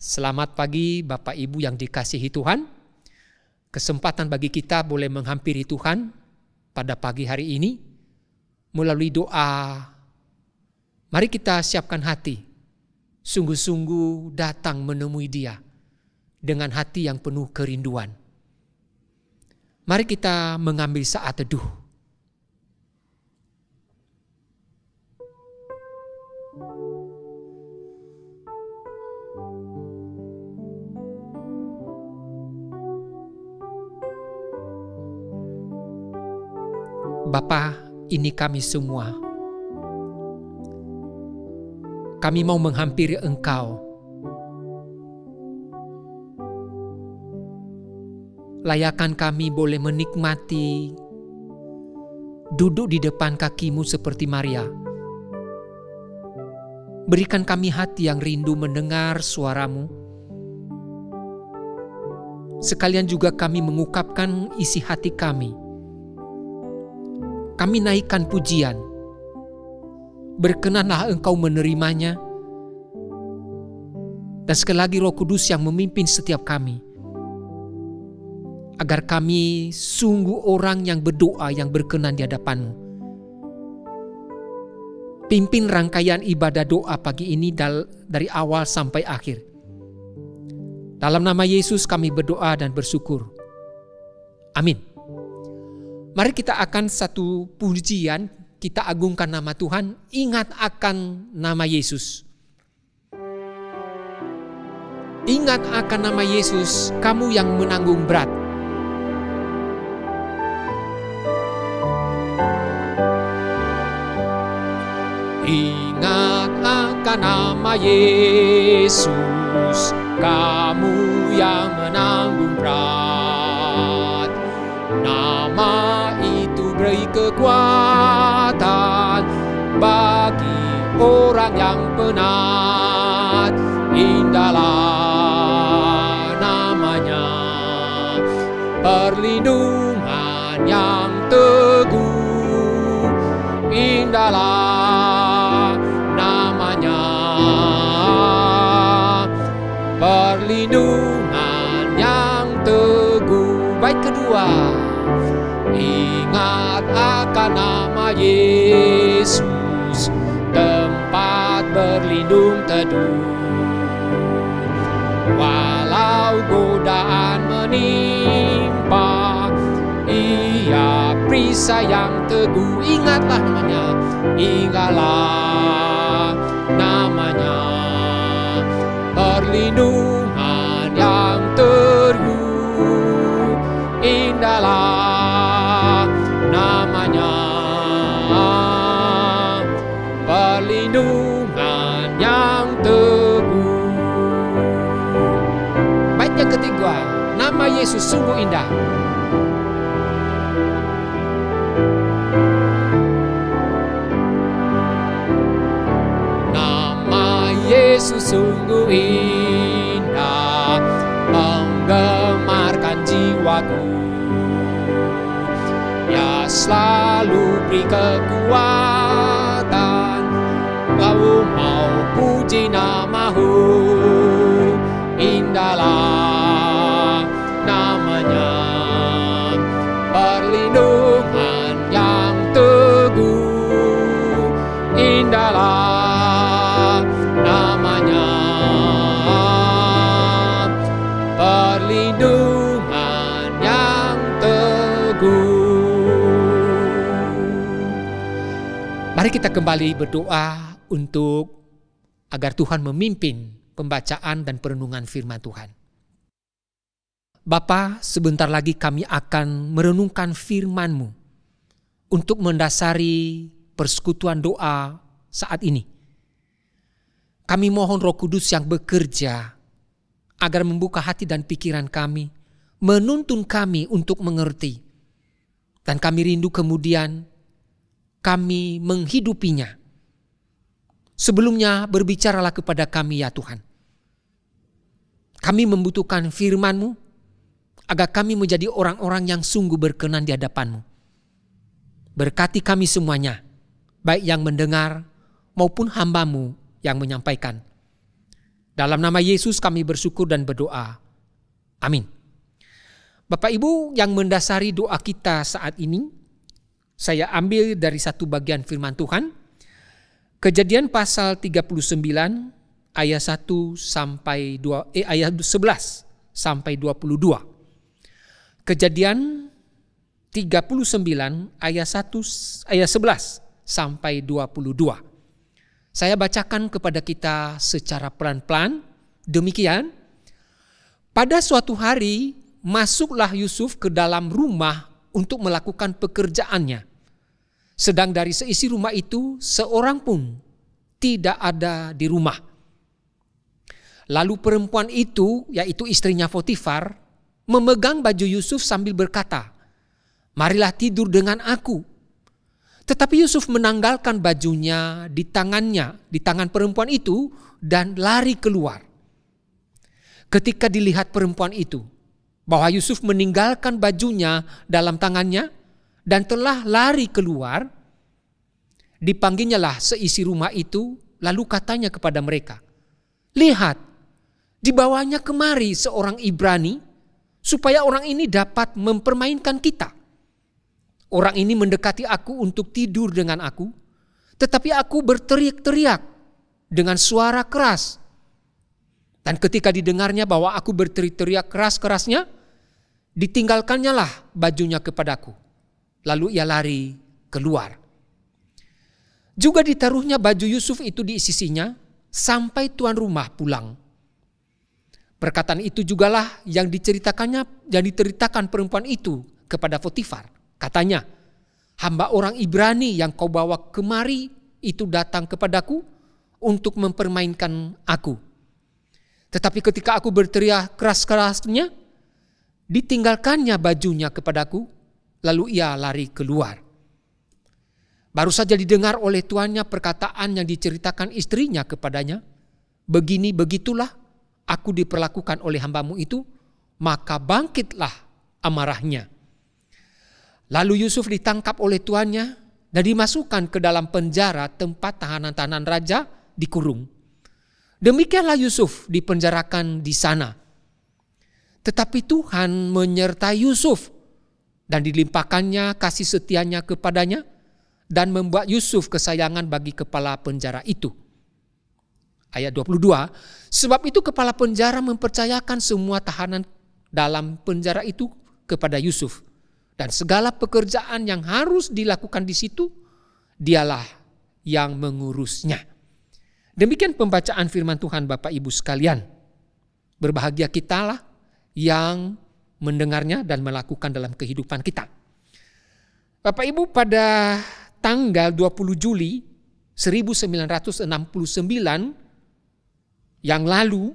Selamat pagi Bapak Ibu yang dikasihi Tuhan. Kesempatan bagi kita boleh menghampiri Tuhan pada pagi hari ini melalui doa. Mari kita siapkan hati, sungguh-sungguh datang menemui Dia dengan hati yang penuh kerinduan. Mari kita mengambil saat teduh. Bapa, ini kami semua. Kami mau menghampiri Engkau. Layakan kami boleh menikmati duduk di depan kaki-Mu seperti Maria. Berikan kami hati yang rindu mendengar suara-Mu. Sekalian juga kami mengungkapkan isi hati kami. Kami naikkan pujian. Berkenanlah Engkau menerimanya. Dan sekali lagi Roh Kudus yang memimpin setiap kami. Agar kami sungguh orang yang berdoa yang berkenan di hadapan-Mu. Pimpin rangkaian ibadah doa pagi ini dari awal sampai akhir. Dalam nama Yesus kami berdoa dan bersyukur. Amin. Mari kita akan satu pujian, kita agungkan nama Tuhan, ingat akan nama Yesus. Ingat akan nama Yesus, kamu yang menanggung berat. Ingat akan nama Yesus, kamu yang menanggung berat. Nama itu beri kekuatan bagi orang yang penat. Indahlah namanya, perlindungan yang teguh. Indahlah namanya, perlindungan yang teguh. Baik kedua, ingat akan nama Yesus, tempat berlindung teduh. Walau godaan menimpa, Ia perisai yang teguh. Ingatlah namanya, ingatlah namanya, perlindungan yang teguh. Indahlah namanya, perlindungan yang teguh. Baik yang ketiga, nama Yesus sungguh indah. Nama Yesus sungguh indah, menggemarkan jiwaku. Dia selalu beri kekuatan, kau mau puji nama-Mu. Indahlah namanya, perlindungan yang teguh. Indahlah namanya, perlindungan yang teguh. Mari kita kembali berdoa untuk agar Tuhan memimpin pembacaan dan perenungan firman Tuhan. Bapa, sebentar lagi kami akan merenungkan firman-Mu untuk mendasari persekutuan doa saat ini. Kami mohon Roh Kudus yang bekerja agar membuka hati dan pikiran kami, menuntun kami untuk mengerti. Dan kami rindu kemudian kami menghidupinya. Sebelumnya berbicaralah kepada kami ya Tuhan. Kami membutuhkan firman-Mu agar kami menjadi orang-orang yang sungguh berkenan di hadapan-Mu. Berkati kami semuanya, baik yang mendengar maupun hamba-Mu yang menyampaikan. Dalam nama Yesus kami bersyukur dan berdoa. Amin. Bapak Ibu, yang mendasari doa kita saat ini, saya ambil dari satu bagian firman Tuhan. Kejadian pasal 39 ayat 1 sampai ayat 11 sampai 22. Kejadian 39 ayat 11 sampai 22. Saya bacakan kepada kita secara pelan-pelan. Demikian, pada suatu hari masuklah Yusuf ke dalam rumah untuk melakukan pekerjaannya. Sedang dari seisi rumah itu seorang pun tidak ada di rumah. Lalu perempuan itu, yaitu istrinya Potifar, memegang baju Yusuf sambil berkata, "Marilah tidur dengan aku." Tetapi Yusuf menanggalkan bajunya di tangan perempuan itu dan lari keluar. Ketika dilihat perempuan itu bahwa Yusuf meninggalkan bajunya dalam tangannya dan telah lari keluar, dipanggilnyalah seisi rumah itu, lalu katanya kepada mereka, "Lihat, dibawanya kemari seorang Ibrani supaya orang ini dapat mempermainkan kita. Orang ini mendekati aku untuk tidur dengan aku, tetapi aku berteriak-teriak dengan suara keras. Dan ketika didengarnya bahwa aku berteriak-teriak keras-kerasnya, ditinggalkannya lah bajunya kepadaku. Lalu ia lari keluar. Juga ditaruhnya baju Yusuf itu di sisinya sampai tuan rumah pulang. Perkataan itu jugalah yang diceritakan perempuan itu kepada Potifar. Katanya, "Hamba orang Ibrani yang kau bawa kemari itu datang kepadaku untuk mempermainkan aku. Tetapi ketika aku berteriak keras-kerasnya, ditinggalkannya bajunya kepadaku, lalu ia lari keluar." Baru saja didengar oleh tuannya perkataan yang diceritakan istrinya kepadanya, "Begini begitulah aku diperlakukan oleh hambamu itu," maka bangkitlah amarahnya. Lalu Yusuf ditangkap oleh tuannya dan dimasukkan ke dalam penjara tempat tahanan-tahanan raja dikurung. Demikianlah Yusuf dipenjarakan di sana. Tetapi Tuhan menyertai Yusuf dan dilimpahkannya kasih setianya kepadanya dan membuat Yusuf kesayangan bagi kepala penjara itu. Ayat 22, sebab itu kepala penjara mempercayakan semua tahanan dalam penjara itu kepada Yusuf. Dan segala pekerjaan yang harus dilakukan di situ, dialah yang mengurusnya. Demikian pembacaan firman Tuhan Bapak Ibu sekalian. Berbahagia kitalah yang mendengarnya dan melakukan dalam kehidupan kita. Bapak Ibu, pada tanggal 20 Juli 1969 yang lalu,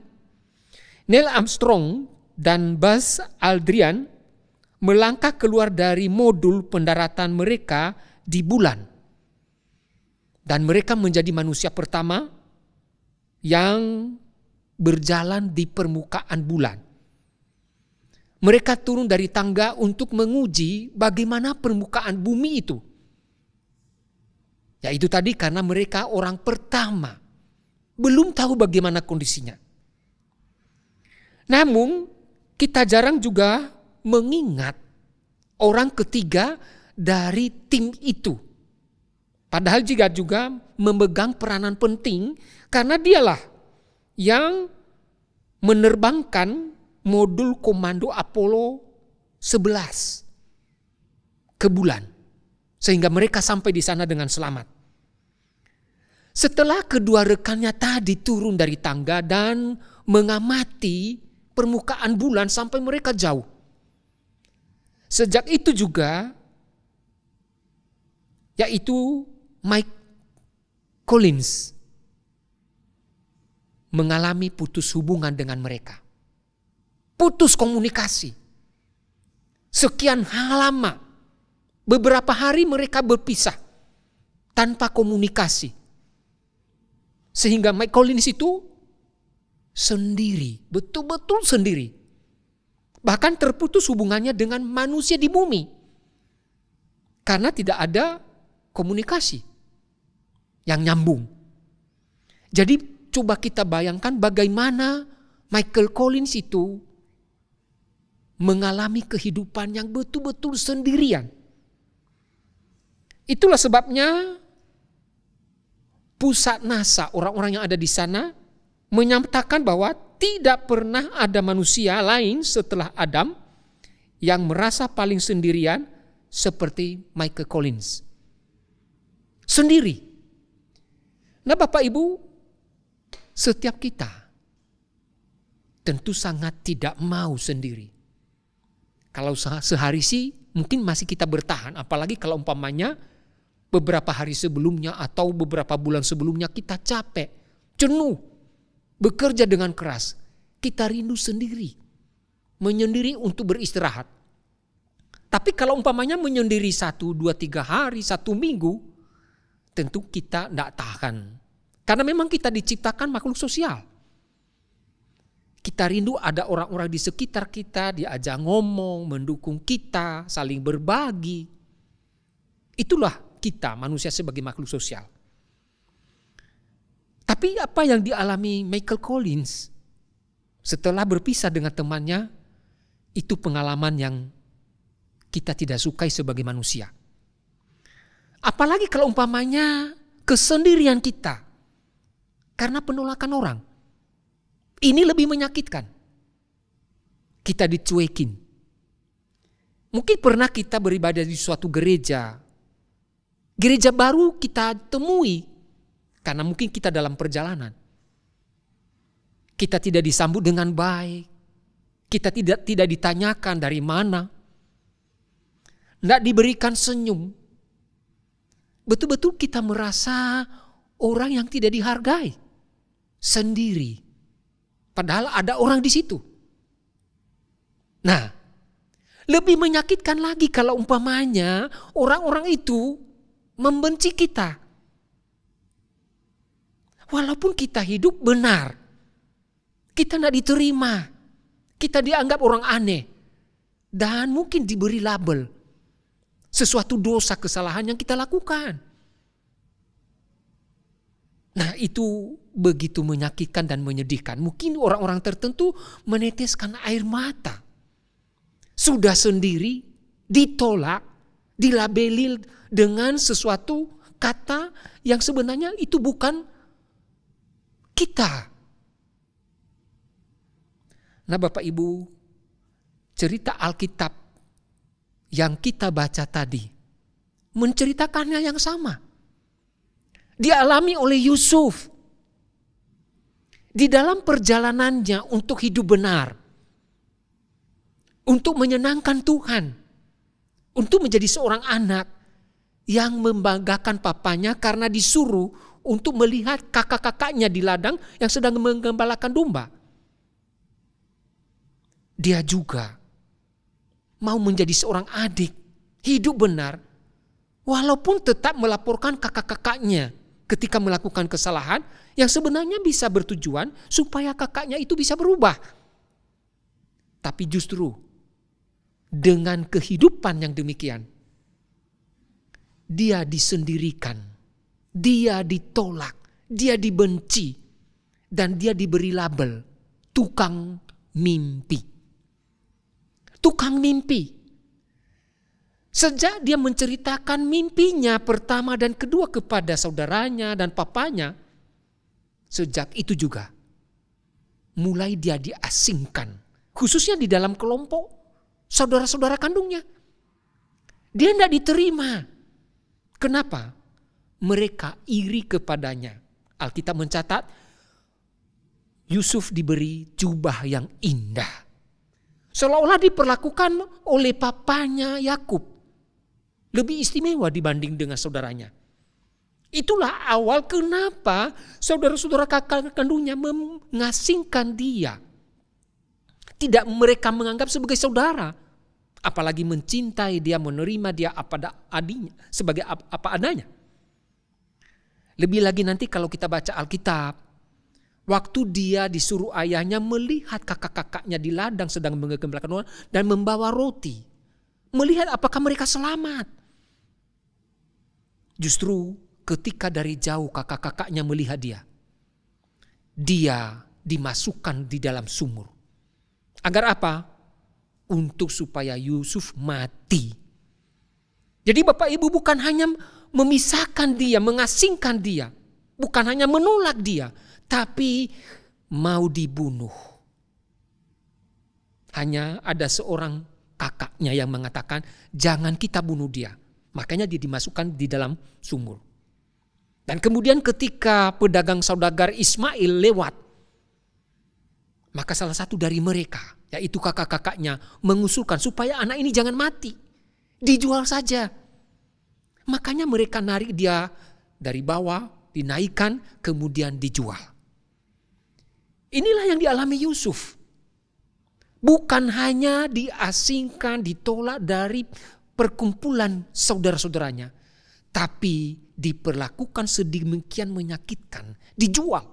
Neil Armstrong dan Buzz Aldrin melangkah keluar dari modul pendaratan mereka di bulan. Dan mereka menjadi manusia pertama yang berjalan di permukaan bulan. Mereka turun dari tangga untuk menguji bagaimana permukaan bumi itu. Yaitu tadi karena mereka orang pertama, belum tahu bagaimana kondisinya. Namun kita jarang juga mengingat orang ketiga dari tim itu. Padahal juga memegang peranan penting karena dialah yang menerbangkan modul komando Apollo 11 ke bulan. Sehingga mereka sampai di sana dengan selamat. Setelah kedua rekannya tadi turun dari tangga dan mengamati permukaan bulan sampai mereka jauh. Sejak itu juga, yaitu Mike Collins, mengalami putus hubungan dengan mereka. Putus komunikasi. Sekian lama, beberapa hari mereka berpisah tanpa komunikasi. Sehingga Mike Collins itu sendiri, betul-betul sendiri. Bahkan terputus hubungannya dengan manusia di bumi. Karena tidak ada komunikasi yang nyambung. Jadi coba kita bayangkan bagaimana Michael Collins itu mengalami kehidupan yang betul-betul sendirian. Itulah sebabnya pusat NASA, orang-orang yang ada di sana menyatakan bahwa tidak pernah ada manusia lain setelah Adam yang merasa paling sendirian seperti Michael Collins. Sendiri. Nah Bapak Ibu, setiap kita tentu sangat tidak mau sendiri. Kalau sehari sih mungkin masih kita bertahan, apalagi kalau umpamanya beberapa hari sebelumnya atau beberapa bulan sebelumnya kita capek, jenuh, bekerja dengan keras. Kita rindu sendiri, menyendiri untuk beristirahat. Tapi kalau umpamanya menyendiri 1, 2, 3 hari, 1 minggu, tentu kita tidak tahan. Karena memang kita diciptakan makhluk sosial. Kita rindu ada orang-orang di sekitar kita, diajak ngomong, mendukung kita, saling berbagi. Itulah kita manusia sebagai makhluk sosial. Tapi apa yang dialami Michael Collins setelah berpisah dengan temannya, itu pengalaman yang kita tidak sukai sebagai manusia. Apalagi kalau umpamanya kesendirian kita karena penolakan orang. Ini lebih menyakitkan. Kita dicuekin. Mungkin pernah kita beribadah di suatu gereja. Gereja baru kita temui karena mungkin kita dalam perjalanan. Kita tidak disambut dengan baik. Kita tidak ditanyakan dari mana. Tidak diberikan senyum. Betul-betul kita merasa orang yang tidak dihargai. Sendiri. Padahal ada orang di situ. Nah, lebih menyakitkan lagi kalau umpamanya orang-orang itu membenci kita. Walaupun kita hidup benar. Kita tidak diterima. Kita dianggap orang aneh. Dan mungkin diberi label. Sesuatu dosa, kesalahan yang kita lakukan. Nah itu begitu menyakitkan dan menyedihkan. Mungkin orang-orang tertentu meneteskan air mata. Sudah sendiri, ditolak, dilabeli dengan sesuatu kata yang sebenarnya itu bukan kita. Nah Bapak Ibu, cerita Alkitab yang kita baca tadi menceritakannya yang sama. Dialami oleh Yusuf. Di dalam perjalanannya untuk hidup benar. Untuk menyenangkan Tuhan. Untuk menjadi seorang anak yang membanggakan papanya karena disuruh untuk melihat kakak-kakaknya di ladang yang sedang menggembalakan domba. Dia juga mau menjadi seorang adik, hidup benar, walaupun tetap melaporkan kakak-kakaknya ketika melakukan kesalahan yang sebenarnya bisa bertujuan supaya kakaknya itu bisa berubah. Tapi justru dengan kehidupan yang demikian, dia disendirikan, dia ditolak, dia dibenci, dan dia diberi label tukang mimpi. Tukang mimpi. Sejak dia menceritakan mimpinya pertama dan kedua kepada saudaranya dan papanya, sejak itu juga mulai dia diasingkan. Khususnya di dalam kelompok saudara-saudara kandungnya. Dia tidak diterima. Kenapa? Mereka iri kepadanya. Alkitab mencatat Yusuf diberi jubah yang indah. Seolah-olah diperlakukan oleh papanya Yakub lebih istimewa dibanding dengan saudaranya. Itulah awal kenapa saudara-saudara kakak kandungnya mengasingkan dia. Tidak mereka menganggap sebagai saudara. Apalagi mencintai dia, menerima dia sebagai apa adanya. Lebih lagi nanti kalau kita baca Alkitab. Waktu dia disuruh ayahnya melihat kakak-kakaknya di ladang sedang menggembalakan domba dan membawa roti. Melihat apakah mereka selamat. Justru ketika dari jauh kakak-kakaknya melihat dia. dia dimasukkan di dalam sumur. Agar apa? Untuk supaya Yusuf mati. Jadi Bapak Ibu bukan hanya memisahkan dia, mengasingkan dia. Bukan hanya menolak dia, tapi mau dibunuh. Hanya ada seorang kakaknya yang mengatakan, jangan kita bunuh dia. Makanya dia dimasukkan di dalam sumur. Dan kemudian ketika pedagang saudagar Ismail lewat, maka salah satu dari mereka, yaitu kakak-kakaknya, mengusulkan supaya anak ini jangan mati. Dijual saja. Makanya mereka narik dia dari bawah, dinaikkan, kemudian dijual. Inilah yang dialami Yusuf. Bukan hanya diasingkan, ditolak dari perkumpulan saudara-saudaranya, tapi diperlakukan sedemikian menyakitkan, dijual.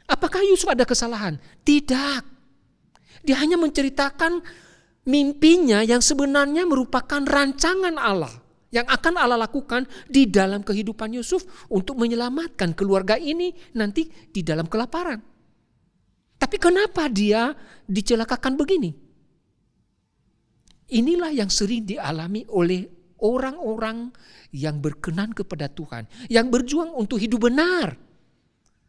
Apakah Yusuf ada kesalahan? Tidak. Dia hanya menceritakan mimpinya yang sebenarnya merupakan rancangan Allah yang akan Allah lakukan di dalam kehidupan Yusuf untuk menyelamatkan keluarga ini nanti di dalam kelaparan. Tapi kenapa dia dicelakakan begini? Inilah yang sering dialami oleh orang-orang yang berkenan kepada Tuhan, yang berjuang untuk hidup benar.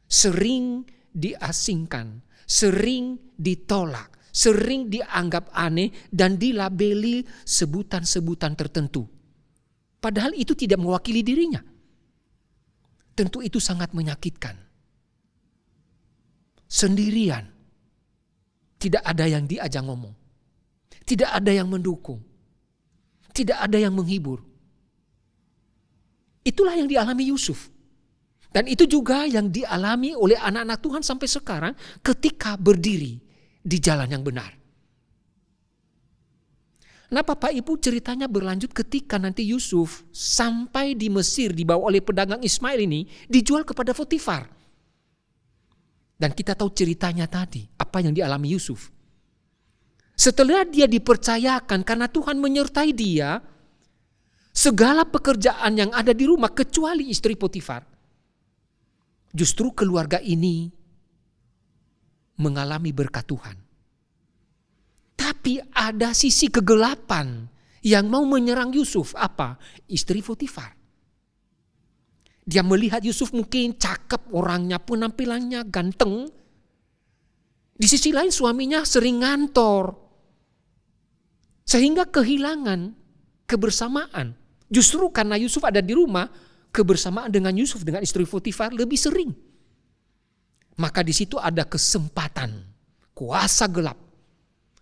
Sering diasingkan, sering ditolak, sering dianggap aneh dan dilabeli sebutan-sebutan tertentu. Padahal itu tidak mewakili dirinya. Tentu itu sangat menyakitkan. Sendirian. Tidak ada yang diajak ngomong. Tidak ada yang mendukung. Tidak ada yang menghibur. Itulah yang dialami Yusuf. Dan itu juga yang dialami oleh anak-anak Tuhan sampai sekarang ketika berdiri di jalan yang benar. Nah Bapak Ibu, ceritanya berlanjut ketika nanti Yusuf sampai di Mesir dibawa oleh pedagang Ismail ini dijual kepada Potifar. Dan kita tahu ceritanya tadi, apa yang dialami Yusuf. Setelah dia dipercayakan karena Tuhan menyertai dia, segala pekerjaan yang ada di rumah kecuali istri Potifar. Justru keluarga ini mengalami berkat Tuhan. Tapi ada sisi kegelapan yang mau menyerang Yusuf. Apa? Istri Potifar. Dia melihat Yusuf mungkin cakep orangnya, penampilannya ganteng. Di sisi lain suaminya sering ngantor. Sehingga kehilangan kebersamaan. Justru karena Yusuf ada di rumah, kebersamaan dengan Yusuf dengan istri Potifar lebih sering. Maka di situ ada kesempatan, kuasa gelap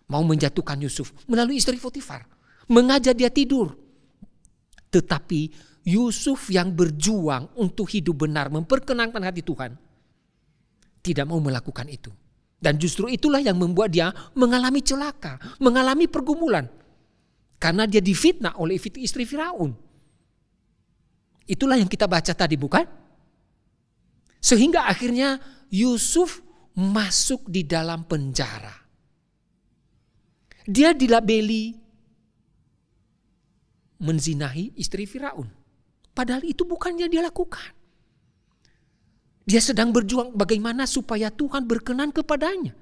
mau menjatuhkan Yusuf melalui istri Potifar, mengajak dia tidur. Tetapi Yusuf yang berjuang untuk hidup benar, memperkenankan hati Tuhan, tidak mau melakukan itu. Dan justru itulah yang membuat dia mengalami celaka, mengalami pergumulan. Karena dia difitnah oleh istri Firaun. Itulah yang kita baca tadi, bukan? Sehingga akhirnya Yusuf masuk di dalam penjara. Dia dilabeli menzinahi istri Firaun. Padahal itu bukan yang dia lakukan. Dia sedang berjuang bagaimana supaya Tuhan berkenan kepadanya.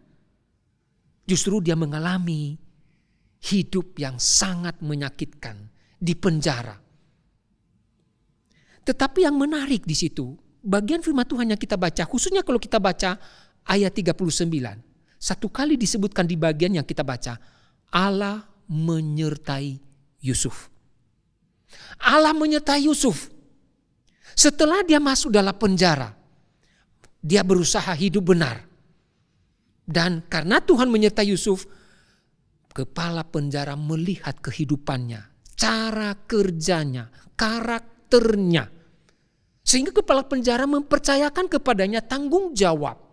Justru dia mengalami hidup yang sangat menyakitkan di penjara. Tetapi yang menarik di situ, bagian firman Tuhan yang kita baca, khususnya kalau kita baca ayat 39. Satu kali disebutkan di bagian yang kita baca, Allah menyertai Yusuf. Allah menyertai Yusuf. Setelah dia masuk dalam penjara, dia berusaha hidup benar. Dan karena Tuhan menyertai Yusuf, kepala penjara melihat kehidupannya, cara kerjanya, karakternya. Sehingga kepala penjara mempercayakan kepadanya tanggung jawab.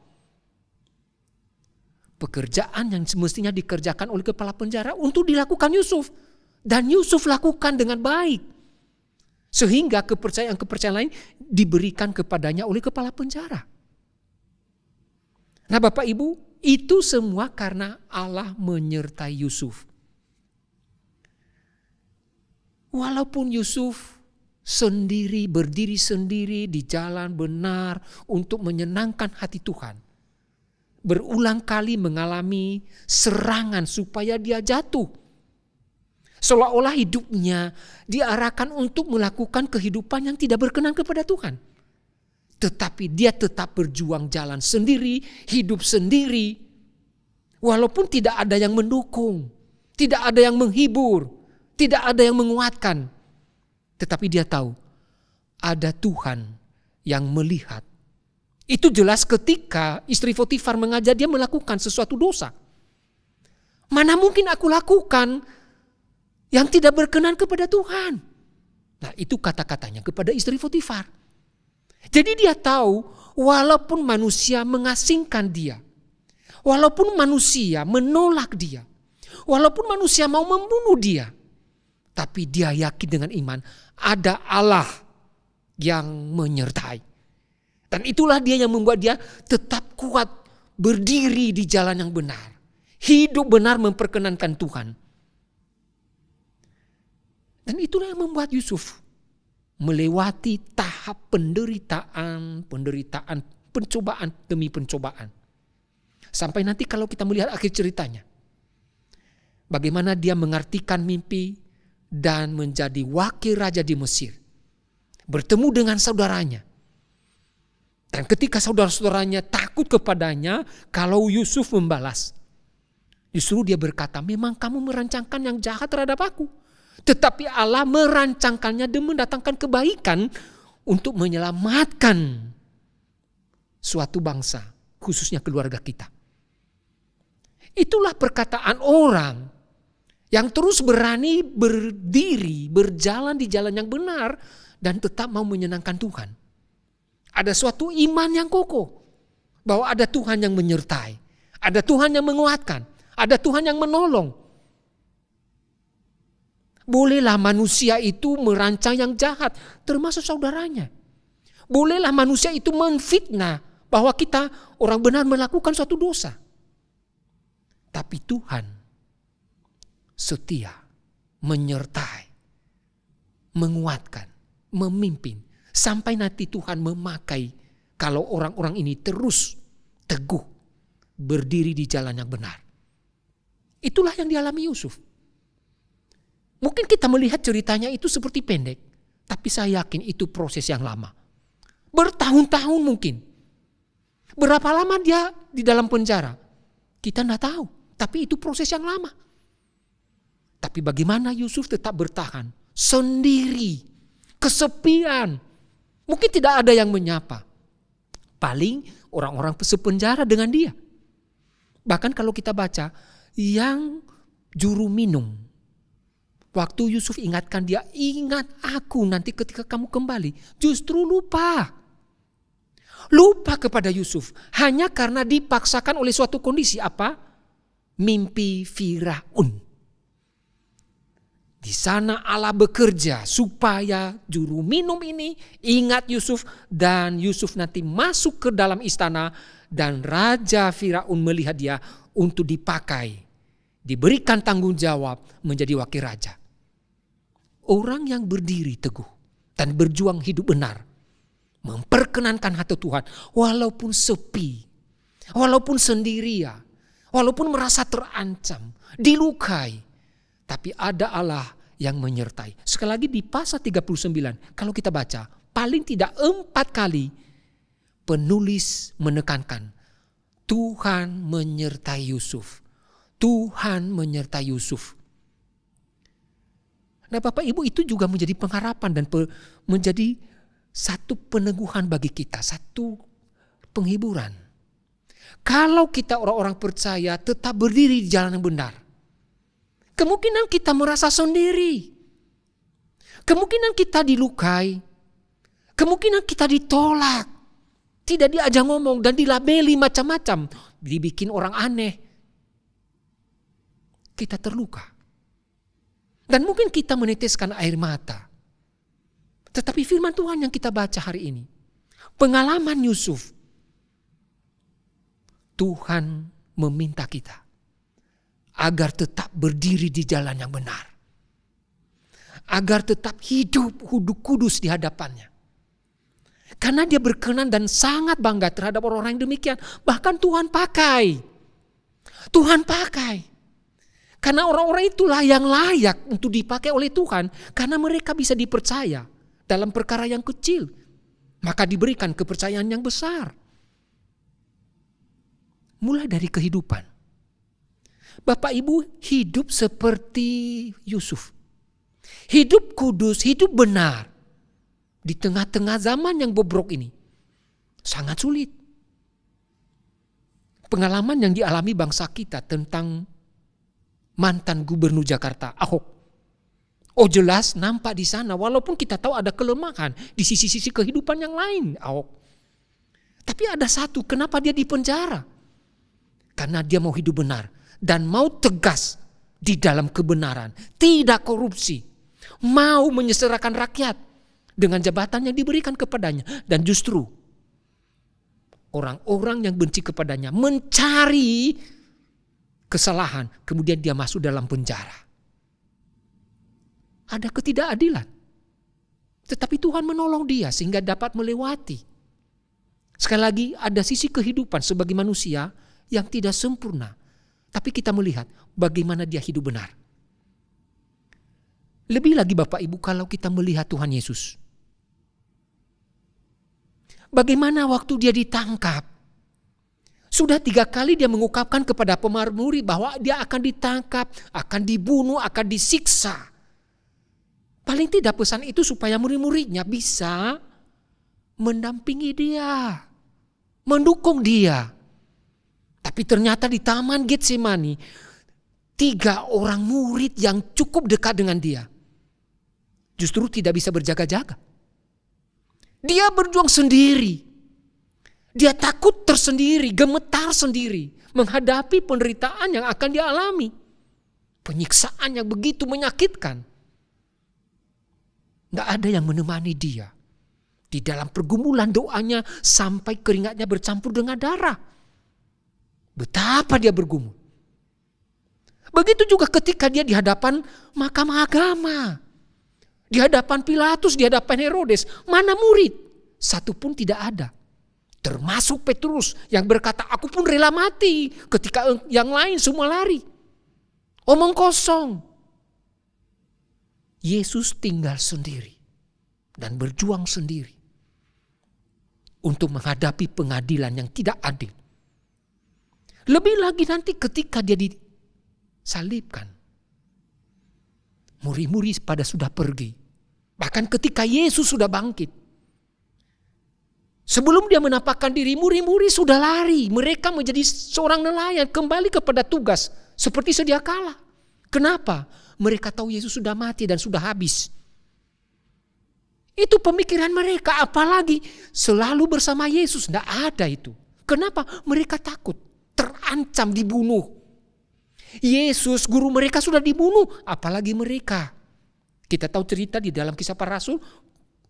Pekerjaan yang semestinya dikerjakan oleh kepala penjara untuk dilakukan Yusuf. Dan Yusuf lakukan dengan baik. Sehingga kepercayaan-kepercayaan lain diberikan kepadanya oleh kepala penjara. Nah Bapak Ibu, itu semua karena Allah menyertai Yusuf. Walaupun Yusuf sendiri, berdiri sendiri di jalan benar untuk menyenangkan hati Tuhan. Berulang kali mengalami serangan supaya dia jatuh. Seolah-olah hidupnya diarahkan untuk melakukan kehidupan yang tidak berkenan kepada Tuhan. Tetapi dia tetap berjuang jalan sendiri, hidup sendiri. Walaupun tidak ada yang mendukung, tidak ada yang menghibur, tidak ada yang menguatkan. Tetapi dia tahu ada Tuhan yang melihat. Itu jelas ketika istri Potifar mengajak dia melakukan sesuatu dosa. Mana mungkin aku lakukan yang tidak berkenan kepada Tuhan. Nah, itu kata-katanya kepada istri Potifar. Jadi dia tahu walaupun manusia mengasingkan dia, walaupun manusia menolak dia, walaupun manusia mau membunuh dia, tapi dia yakin dengan iman ada Allah yang menyertai. Dan itulah dia yang membuat dia tetap kuat berdiri di jalan yang benar. Hidup benar memperkenankan Tuhan. Dan itulah yang membuat Yusuf melewati tahap penderitaan, pencobaan demi pencobaan. Sampai nanti kalau kita melihat akhir ceritanya, bagaimana dia mengartikan mimpi dan menjadi wakil raja di Mesir. Bertemu dengan saudaranya. Dan ketika saudara-saudaranya takut kepadanya kalau Yusuf membalas. Justru dia berkata, memang kamu merancangkan yang jahat terhadap aku. Tetapi Allah merancangkannya dan mendatangkan kebaikan untuk menyelamatkan suatu bangsa, khususnya keluarga kita. Itulah perkataan orang yang terus berani berdiri, berjalan di jalan yang benar dan tetap mau menyenangkan Tuhan. Ada suatu iman yang kokoh bahwa ada Tuhan yang menyertai, ada Tuhan yang menguatkan, ada Tuhan yang menolong. Bolehlah manusia itu merancang yang jahat, termasuk saudaranya. Bolehlah manusia itu menfitnah bahwa kita orang benar melakukan suatu dosa. Tapi Tuhan setia, menyertai, menguatkan, memimpin. Sampai nanti Tuhan memakai kalau orang-orang ini terus teguh berdiri di jalan yang benar. Itulah yang dialami Yusuf. Mungkin kita melihat ceritanya itu seperti pendek. Tapi saya yakin itu proses yang lama. Bertahun-tahun mungkin. Berapa lama dia di dalam penjara? Kita tidak tahu. Tapi itu proses yang lama. Tapi bagaimana Yusuf tetap bertahan. Sendiri. Kesepian. Mungkin tidak ada yang menyapa. Paling orang-orang sepenjara dengan dia. Bahkan kalau kita baca. Yang juru minum. Waktu Yusuf ingatkan dia, ingat aku nanti ketika kamu kembali. Justru lupa. Lupa kepada Yusuf. Hanya karena dipaksakan oleh suatu kondisi. Apa? Mimpi Firaun. Di sana Allah bekerja supaya juru minum ini ingat Yusuf. Dan Yusuf nanti masuk ke dalam istana. Dan Raja Firaun melihat dia untuk dipakai. Diberikan tanggung jawab menjadi wakil raja. Orang yang berdiri teguh dan berjuang hidup benar. Memperkenankan hati Tuhan walaupun sepi. Walaupun sendirian. Walaupun merasa terancam. Dilukai. Tapi ada Allah yang menyertai. Sekali lagi di pasal 39. Kalau kita baca. Paling tidak 4 kali. Penulis menekankan. Tuhan menyertai Yusuf. Tuhan menyertai Yusuf. Nah Bapak Ibu itu juga menjadi pengharapan dan menjadi satu peneguhan bagi kita. Satu penghiburan. Kalau kita orang-orang percaya tetap berdiri di jalan yang benar. Kemungkinan kita merasa sendiri. Kemungkinan kita dilukai. Kemungkinan kita ditolak. Tidak diajak ngomong dan dilabeli macam-macam. Dibikin orang aneh. Kita terluka. Dan mungkin kita meneteskan air mata. Tetapi firman Tuhan yang kita baca hari ini. Pengalaman Yusuf. Tuhan meminta kita. Agar tetap berdiri di jalan yang benar. agar tetap hidup kudus di hadapannya. Karena dia berkenan dan sangat bangga terhadap orang-orang yang demikian. Bahkan Tuhan pakai. Karena orang-orang itulah yang layak untuk dipakai oleh Tuhan. Karena mereka bisa dipercaya dalam perkara yang kecil. Maka diberikan kepercayaan yang besar. Mulai dari kehidupan. Bapak Ibu hidup seperti Yusuf. Hidup kudus, hidup benar. Di tengah-tengah zaman yang bobrok ini. Sangat sulit. Pengalaman yang dialami bangsa kita tentang mantan gubernur Jakarta, Ahok. Oh jelas nampak di sana, walaupun kita tahu ada kelemahan di sisi-sisi kehidupan yang lain, Ahok. Tapi ada satu, kenapa dia dipenjara? Karena dia mau hidup benar dan mau tegas di dalam kebenaran, tidak korupsi, mau menyengsarakan rakyat dengan jabatan yang diberikan kepadanya. Dan justru orang-orang yang benci kepadanya mencari kesalahan, kemudian dia masuk dalam penjara. Ada ketidakadilan. Tetapi Tuhan menolong dia sehingga dapat melewati. Sekali lagi ada sisi kehidupan sebagai manusia yang tidak sempurna. Tapi kita melihat bagaimana dia hidup benar. Lebih lagi Bapak Ibu kalau kita melihat Tuhan Yesus. Bagaimana waktu dia ditangkap. Sudah 3 kali dia mengungkapkan kepada pemarmuri bahwa dia akan ditangkap, akan dibunuh, akan disiksa. Paling tidak pesan itu supaya murid-muridnya bisa mendampingi dia. Mendukung dia. Tapi ternyata di Taman Getsemani 3 orang murid yang cukup dekat dengan dia justru tidak bisa berjaga-jaga. Dia berjuang sendiri. Dia takut tersendiri, gemetar sendiri menghadapi penderitaan yang akan dialami. Penyiksaan yang begitu menyakitkan. Tidak ada yang menemani dia. Di dalam pergumulan doanya sampai keringatnya bercampur dengan darah. Betapa dia bergumul. Begitu juga ketika dia di hadapan mahkamah agama. Di hadapan Pilatus, di hadapan Herodes. Mana murid? Satu pun tidak ada. Termasuk Petrus yang berkata, aku pun rela mati. Ketika yang lain semua lari. Omong kosong. Yesus tinggal sendiri. Dan berjuang sendiri. Untuk menghadapi pengadilan yang tidak adil. Lebih lagi nanti ketika dia disalibkan. Murid-murid pada sudah pergi. Bahkan ketika Yesus sudah bangkit. Sebelum dia menampakkan diri, murid-murid sudah lari. Mereka menjadi seorang nelayan kembali kepada tugas. Seperti sedia kala. Kenapa? Mereka tahu Yesus sudah mati dan sudah habis. Itu pemikiran mereka. Apalagi selalu bersama Yesus. Tidak ada itu. Kenapa? Mereka takut. Terancam dibunuh. Yesus, guru mereka sudah dibunuh. Apalagi mereka. Kita tahu cerita di dalam Kisah Para Rasul.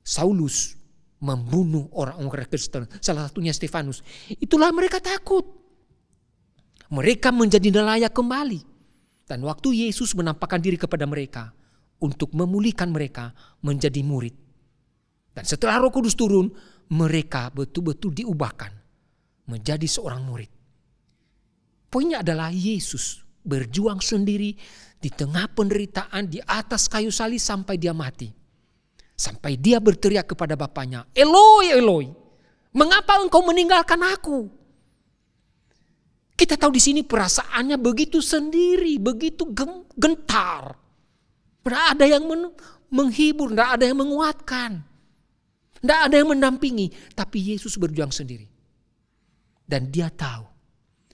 Saulus membunuh orang-orang Kristen. Salah satunya Stefanus. Itulah mereka takut. Mereka menjadi nelayan kembali. Dan waktu Yesus menampakkan diri kepada mereka. Untuk memulihkan mereka menjadi murid. Dan setelah Roh Kudus turun. Mereka betul-betul diubahkan. Menjadi seorang murid. Poinnya adalah Yesus berjuang sendiri di tengah penderitaan di atas kayu salib sampai dia mati. Sampai dia berteriak kepada Bapaknya, Eloi, Eloi, mengapa engkau meninggalkan aku? Kita tahu di sini perasaannya begitu sendiri, begitu gentar. Tidak ada yang menghibur, tidak ada yang menguatkan. Tidak ada yang mendampingi, tapi Yesus berjuang sendiri. Dan dia tahu.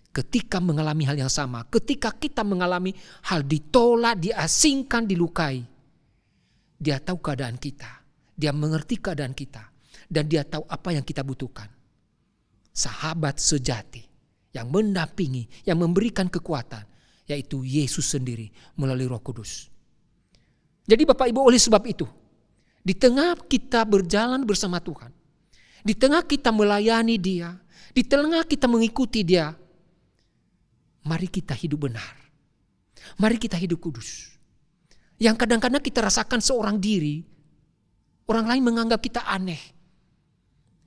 Ketika mengalami hal yang sama, ketika kita mengalami hal ditolak, diasingkan, dilukai. Dia tahu keadaan kita. Dia mengerti keadaan kita. Dan dia tahu apa yang kita butuhkan. Sahabat sejati yang mendampingi, yang memberikan kekuatan. Yaitu Yesus sendiri melalui Roh Kudus. Jadi Bapak Ibu, oleh sebab itu. Di tengah kita berjalan bersama Tuhan. Di tengah kita melayani Dia. Di tengah kita mengikuti Dia. Mari kita hidup benar. Mari kita hidup kudus. Yang kadang-kadang kita rasakan seorang diri, orang lain menganggap kita aneh.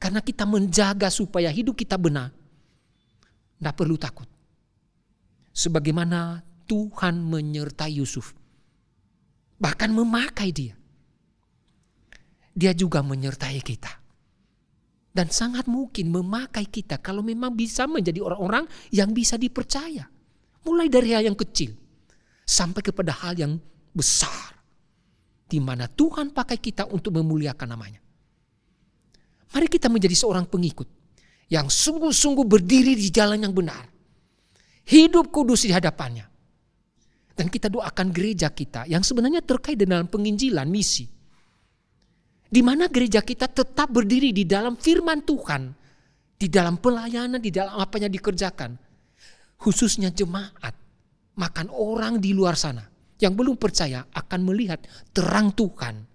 Karena kita menjaga supaya hidup kita benar. Tidak perlu takut. Sebagaimana Tuhan menyertai Yusuf. Bahkan memakai dia. Dia juga menyertai kita. Dan sangat mungkin memakai kita kalau memang bisa menjadi orang-orang yang bisa dipercaya. Mulai dari hal yang kecil sampai kepada hal yang besar. Di mana Tuhan pakai kita untuk memuliakan namanya. Mari kita menjadi seorang pengikut yang sungguh-sungguh berdiri di jalan yang benar. Hidup kudus di hadapannya. Dan kita doakan gereja kita yang sebenarnya terkait dengan penginjilan misi. Di mana gereja kita tetap berdiri di dalam firman Tuhan. Di dalam pelayanan, di dalam apa yang dikerjakan. Khususnya jemaat. Makan orang di luar sana yang belum percaya akan melihat terang Tuhan.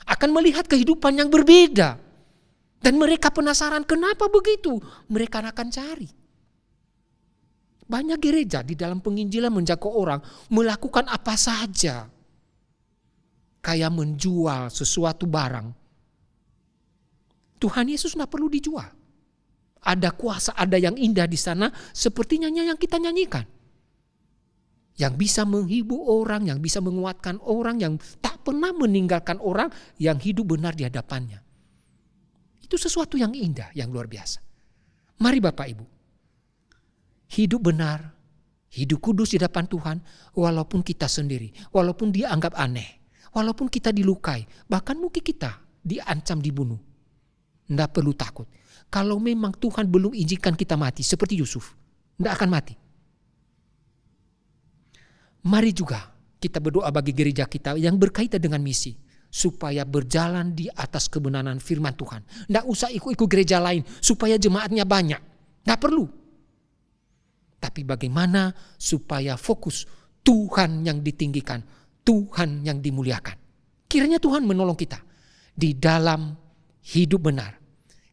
Akan melihat kehidupan yang berbeda. Dan mereka penasaran kenapa begitu. Mereka akan cari. Banyak gereja di dalam penginjilan menjangkau orang melakukan apa saja. Kayak menjual sesuatu barang. Tuhan Yesus tidak perlu dijual. Ada kuasa, ada yang indah di sana seperti nyanyi yang kita nyanyikan. Yang bisa menghibur orang, yang bisa menguatkan orang, yang tak pernah meninggalkan orang yang hidup benar di hadapannya. Itu sesuatu yang indah, yang luar biasa. Mari Bapak Ibu. Hidup benar, hidup kudus di hadapan Tuhan walaupun kita sendiri, walaupun dia anggap aneh, walaupun kita dilukai, bahkan mungkin kita diancam dibunuh. Tidak perlu takut. Kalau memang Tuhan belum izinkan kita mati seperti Yusuf, tidak akan mati. Mari juga kita berdoa bagi gereja kita yang berkaitan dengan misi. Supaya berjalan di atas kebenaran firman Tuhan. Tidak usah ikut-ikut gereja lain supaya jemaatnya banyak. Tidak perlu. Tapi bagaimana supaya fokus Tuhan yang ditinggikan. Tuhan yang dimuliakan. Kiranya Tuhan menolong kita di dalam hidup benar.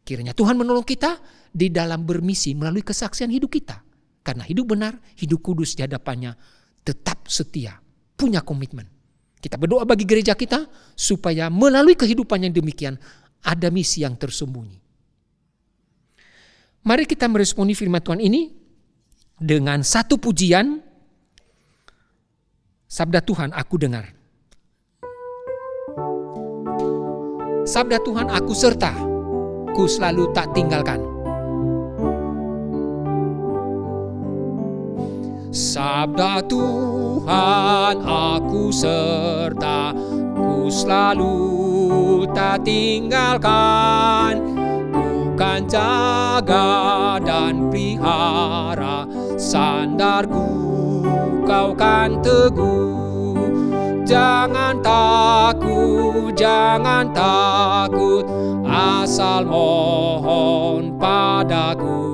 Kiranya Tuhan menolong kita di dalam bermisi melalui kesaksian hidup kita. Karena hidup benar, hidup kudus di hadapannya tetap setia, punya komitmen. Kita berdoa bagi gereja kita supaya melalui kehidupan yang demikian ada misi yang tersembunyi. Mari kita meresponi firman Tuhan ini dengan satu pujian. Sabda Tuhan aku dengar. Sabda Tuhan aku serta, ku selalu tak tinggalkan. Sabda Tuhan aku serta, ku selalu tak tinggalkan. Ku kan jaga dan pelihara, sandarku kau kan teguh. Jangan takut, asal mohon padaku.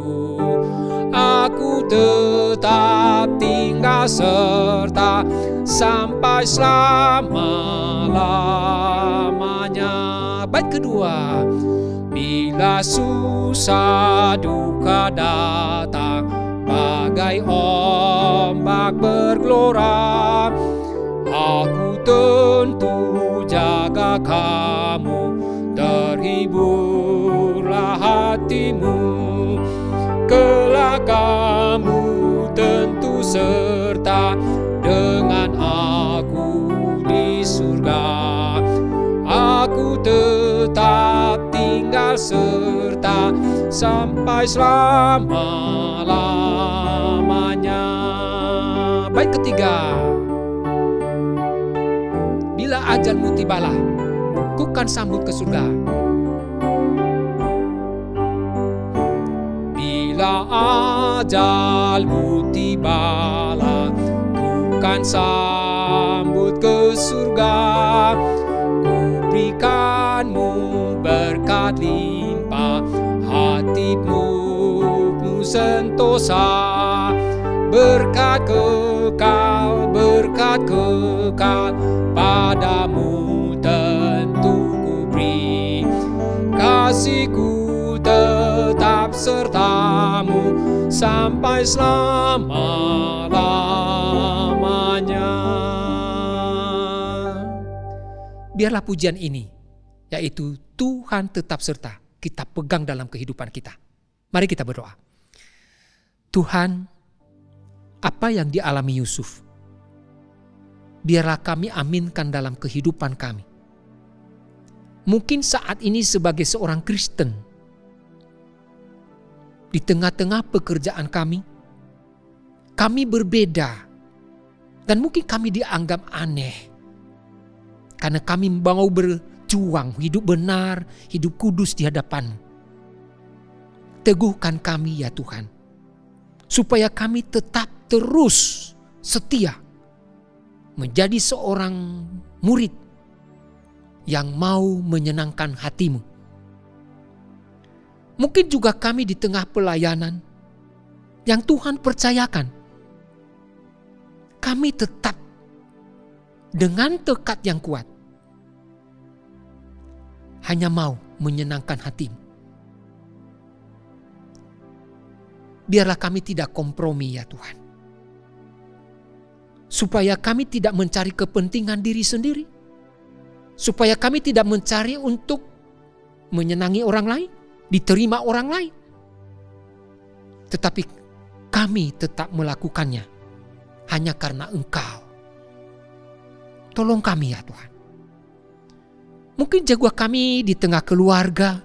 Aku tetap tinggal serta sampai selama-lamanya. Bait kedua. Bila susah duka datang bagai ombak bergelora, aku tentu jaga kamu, terhiburlah hatimu. Kelak kamu tentu serta dengan aku di surga. Aku tetap tinggal serta sampai selama-lamanya. Bait ketiga. Bila ajalmu tibalah, ku kan sambut ke surga. Bila ajalmu tibalah, ku kan sambut ke surga. Ku berikanmu berkat limpah, hatimu penuh sentosa. Berkat kekal padamu tentu ku beri. Kasihku tetap sertamu sampai selama-lamanya. biarlah pujian ini, yaitu Tuhan tetap serta, kita pegang dalam kehidupan kita. Mari kita berdoa. Tuhan, apa yang dialami Yusuf, biarlah kami aminkan dalam kehidupan kami. Mungkin saat ini sebagai seorang Kristen, di tengah-tengah pekerjaan kami berbeda. Dan mungkin kami dianggap aneh. Karena kami mau berjuang, hidup benar, hidup kudus di hadapan-Mu. Teguhkan kami ya Tuhan. Supaya kami tetap terus setia. Menjadi seorang murid yang mau menyenangkan hati-Mu. Mungkin juga kami di tengah pelayanan yang Tuhan percayakan. Kami tetap dengan tekad yang kuat hanya mau menyenangkan hati-Mu. Biarlah kami tidak kompromi ya Tuhan. Supaya kami tidak mencari kepentingan diri sendiri. Supaya kami tidak mencari untuk menyenangi orang lain, diterima orang lain. Tetapi kami tetap melakukannya hanya karena Engkau. Tolong kami ya Tuhan. Mungkin jaga kami di tengah keluarga,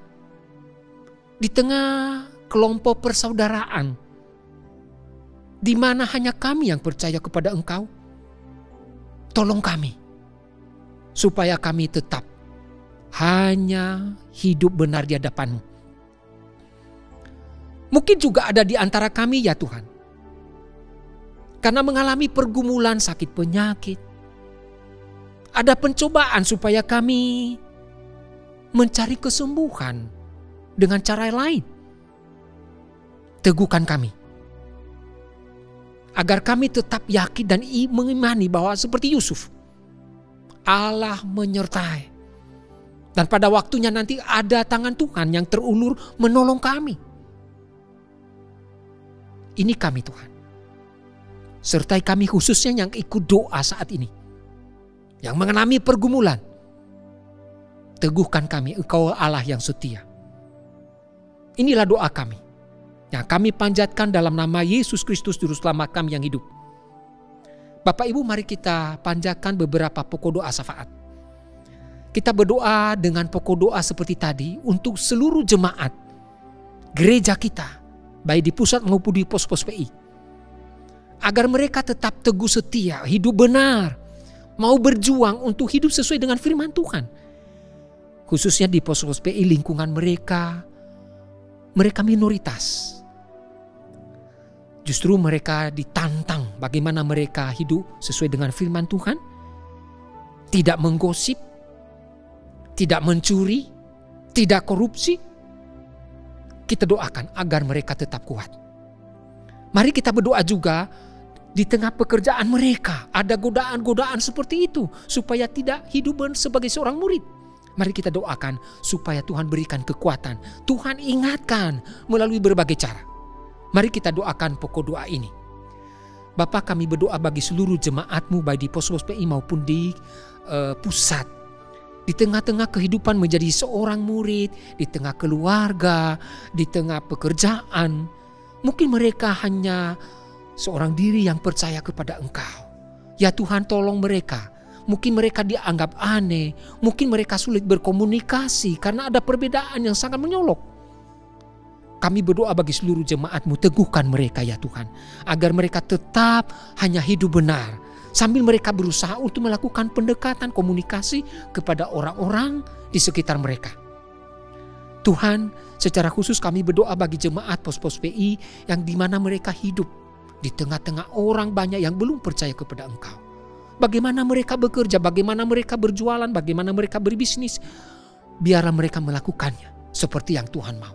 di tengah kelompok persaudaraan, di mana hanya kami yang percaya kepada Engkau. Tolong kami, supaya kami tetap hanya hidup benar di hadapan-Mu. Mungkin juga ada di antara kami ya Tuhan, karena mengalami pergumulan sakit penyakit, ada pencobaan supaya kami mencari kesembuhan dengan cara lain. Teguhkan kami, agar kami tetap yakin dan mengimani bahwa seperti Yusuf, Allah menyertai. Dan pada waktunya nanti ada tangan Tuhan yang terulur menolong kami. Ini kami Tuhan. Sertai kami khususnya yang ikut doa saat ini. Yang mengalami pergumulan. Teguhkan kami, Engkau Allah yang setia. Inilah doa kami. Yang kami panjatkan dalam nama Yesus Kristus Juru Selamat kami yang hidup. Bapak Ibu, mari kita panjatkan beberapa pokok doa syafaat. Kita berdoa dengan pokok doa seperti tadi untuk seluruh jemaat gereja kita, baik di pusat maupun di pos-pos PI. Agar mereka tetap teguh setia, hidup benar, mau berjuang untuk hidup sesuai dengan firman Tuhan. Khususnya di pos-pos PI lingkungan mereka minoritas. Justru mereka ditantang bagaimana mereka hidup sesuai dengan firman Tuhan. Tidak menggosip, tidak mencuri, tidak korupsi. Kita doakan agar mereka tetap kuat. Mari kita berdoa juga di tengah pekerjaan mereka. Ada godaan-godaan seperti itu. Supaya tidak hidup sebagai seorang murid. Mari kita doakan supaya Tuhan berikan kekuatan. Tuhan ingatkan melalui berbagai cara. Mari kita doakan pokok doa ini. Bapa, kami berdoa bagi seluruh jemaat-Mu baik di pos-pos PI maupun di pusat. Di tengah-tengah kehidupan menjadi seorang murid, di tengah keluarga, di tengah pekerjaan. Mungkin mereka hanya seorang diri yang percaya kepada Engkau. Ya Tuhan, tolong mereka. Mungkin mereka dianggap aneh, mungkin mereka sulit berkomunikasi karena ada perbedaan yang sangat menyolok. Kami berdoa bagi seluruh jemaat-Mu, teguhkan mereka ya Tuhan. Agar mereka tetap hanya hidup benar. Sambil mereka berusaha untuk melakukan pendekatan komunikasi kepada orang-orang di sekitar mereka. Tuhan, secara khusus kami berdoa bagi jemaat pos-pos PI yang dimana mereka hidup di tengah-tengah orang banyak yang belum percaya kepada Engkau. Bagaimana mereka bekerja, bagaimana mereka berjualan, bagaimana mereka berbisnis. Biarlah mereka melakukannya seperti yang Tuhan mau.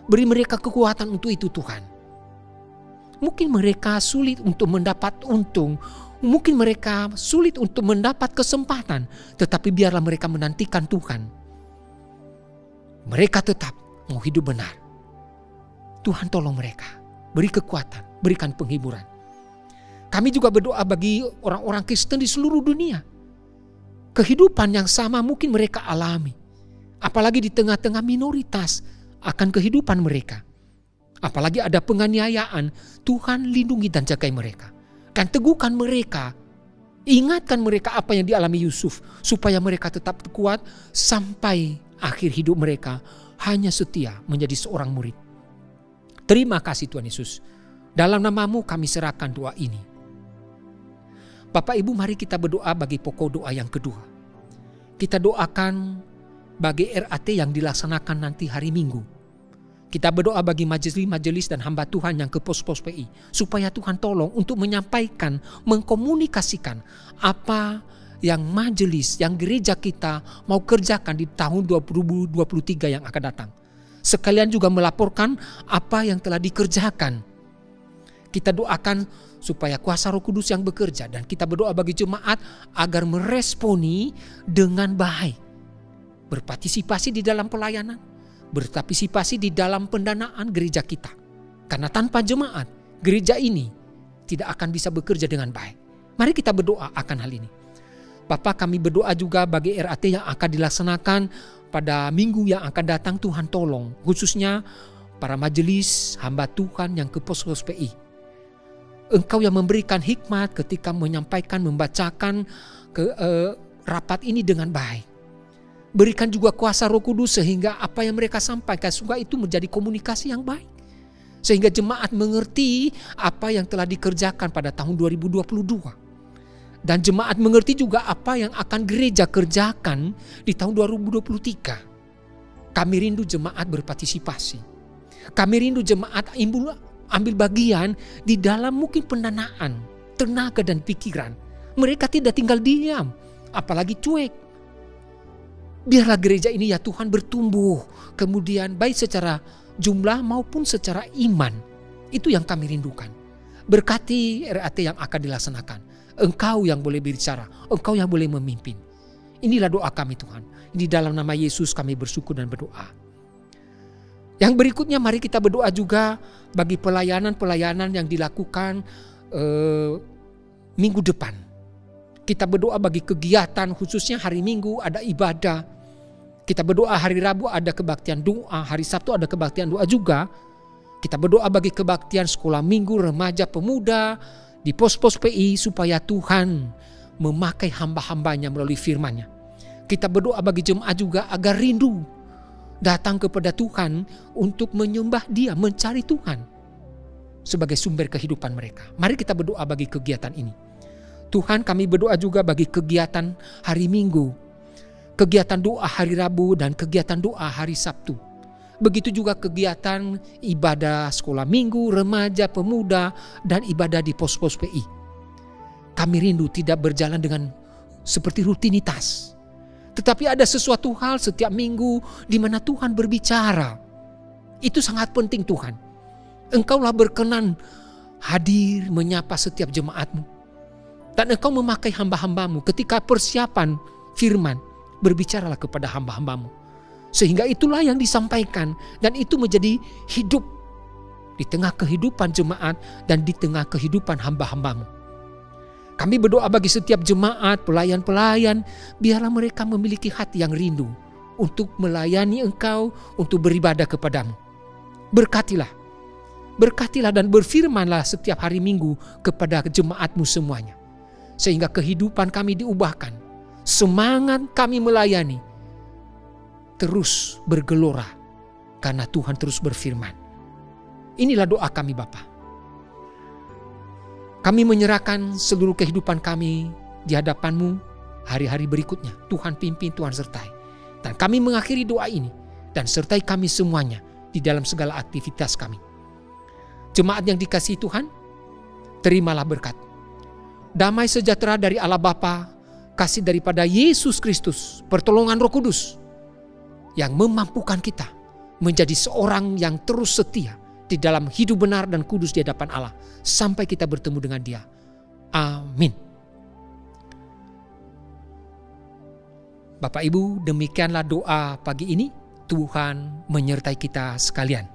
Beri mereka kekuatan untuk itu Tuhan. Mungkin mereka sulit untuk mendapat untung. Mungkin mereka sulit untuk mendapat kesempatan. Tetapi biarlah mereka menantikan Tuhan. Mereka tetap mau hidup benar. Tuhan tolong mereka. Beri kekuatan, berikan penghiburan. Kami juga berdoa bagi orang-orang Kristen di seluruh dunia. Kehidupan yang sama mungkin mereka alami. Apalagi di tengah-tengah minoritas akan kehidupan mereka. Apalagi ada penganiayaan, Tuhan lindungi dan jagai mereka. Dan teguhkan mereka, ingatkan mereka apa yang dialami Yusuf, supaya mereka tetap kuat sampai akhir hidup mereka hanya setia menjadi seorang murid. Terima kasih Tuhan Yesus. Dalam nama-Mu kami serahkan doa ini. Bapak Ibu, mari kita berdoa bagi pokok doa yang kedua. Kita doakan bagi RAT yang dilaksanakan nanti hari Minggu. Kita berdoa bagi majelis-majelis dan hamba Tuhan yang ke pos-pos PI. Supaya Tuhan tolong untuk menyampaikan, mengkomunikasikan apa yang majelis, yang gereja kita mau kerjakan di tahun 2023 yang akan datang. Sekalian juga melaporkan apa yang telah dikerjakan. Kita doakan supaya kuasa Roh Kudus yang bekerja. Dan kita berdoa bagi jemaat agar meresponi dengan baik. Berpartisipasi di dalam pelayanan, berpartisipasi di dalam pendanaan gereja kita. Karena tanpa jemaat, gereja ini tidak akan bisa bekerja dengan baik. Mari kita berdoa akan hal ini. Bapak, kami berdoa juga bagi RAT yang akan dilaksanakan pada minggu yang akan datang. Tuhan tolong, khususnya para majelis hamba Tuhan yang ke pos-pos PI. Engkau yang memberikan hikmat ketika menyampaikan, membacakan rapat ini dengan baik. Berikan juga kuasa Roh Kudus sehingga apa yang mereka sampaikan juga itu menjadi komunikasi yang baik. Sehingga jemaat mengerti apa yang telah dikerjakan pada tahun 2022. Dan jemaat mengerti juga apa yang akan gereja kerjakan di tahun 2023. Kami rindu jemaat berpartisipasi. Kami rindu jemaat ambil bagian di dalam mungkin pendanaan, tenaga dan pikiran. Mereka tidak tinggal diam, apalagi cuek. Biarlah gereja ini ya Tuhan bertumbuh, kemudian baik secara jumlah maupun secara iman. Itu yang kami rindukan. Berkati RAT yang akan dilaksanakan. Engkau yang boleh berbicara, Engkau yang boleh memimpin. Inilah doa kami Tuhan. Di dalam nama Yesus kami bersyukur dan berdoa. Yang berikutnya mari kita berdoa juga bagi pelayanan-pelayanan yang dilakukan minggu depan. Kita berdoa bagi kegiatan khususnya hari Minggu ada ibadah. Kita berdoa hari Rabu ada kebaktian doa, hari Sabtu ada kebaktian doa juga. Kita berdoa bagi kebaktian sekolah minggu, remaja, pemuda di pos-pos PI supaya Tuhan memakai hamba-hambanya melalui firman-Nya. Kita berdoa bagi jemaat juga agar rindu datang kepada Tuhan untuk menyembah Dia, mencari Tuhan sebagai sumber kehidupan mereka. Mari kita berdoa bagi kegiatan ini. Tuhan, kami berdoa juga bagi kegiatan hari Minggu, kegiatan doa hari Rabu dan kegiatan doa hari Sabtu. Begitu juga kegiatan ibadah sekolah minggu, remaja, pemuda, dan ibadah di pos-pos PI. Kami rindu tidak berjalan dengan seperti rutinitas. Tetapi ada sesuatu hal setiap minggu di mana Tuhan berbicara. Itu sangat penting Tuhan. Engkaulah berkenan hadir menyapa setiap jemaat-Mu. Dan Engkau memakai hamba-hamba-Mu ketika persiapan firman. Berbicaralah kepada hamba-hamba-Mu. Sehingga itulah yang disampaikan. Dan itu menjadi hidup di tengah kehidupan jemaat dan di tengah kehidupan hamba-hamba-Mu. Kami berdoa bagi setiap jemaat, pelayan-pelayan. Biarlah mereka memiliki hati yang rindu untuk melayani Engkau, untuk beribadah kepadamu. Berkatilah. Berkatilah dan berfirmanlah setiap hari Minggu kepada jemaat-Mu semuanya. Sehingga kehidupan kami diubahkan. Semangat kami melayani terus bergelora karena Tuhan terus berfirman. Inilah doa kami Bapa. Kami menyerahkan seluruh kehidupan kami di hadapan-Mu hari-hari berikutnya. Tuhan pimpin, Tuhan sertai. Dan kami mengakhiri doa ini dan sertai kami semuanya di dalam segala aktivitas kami. Jemaat yang dikasihi Tuhan, terimalah berkat. Damai sejahtera dari Allah Bapa, kasih daripada Yesus Kristus, pertolongan Roh Kudus yang memampukan kita menjadi seorang yang terus setia di dalam hidup benar dan kudus di hadapan Allah sampai kita bertemu dengan Dia. Amin. Bapak Ibu, demikianlah doa pagi ini. Tuhan menyertai kita sekalian.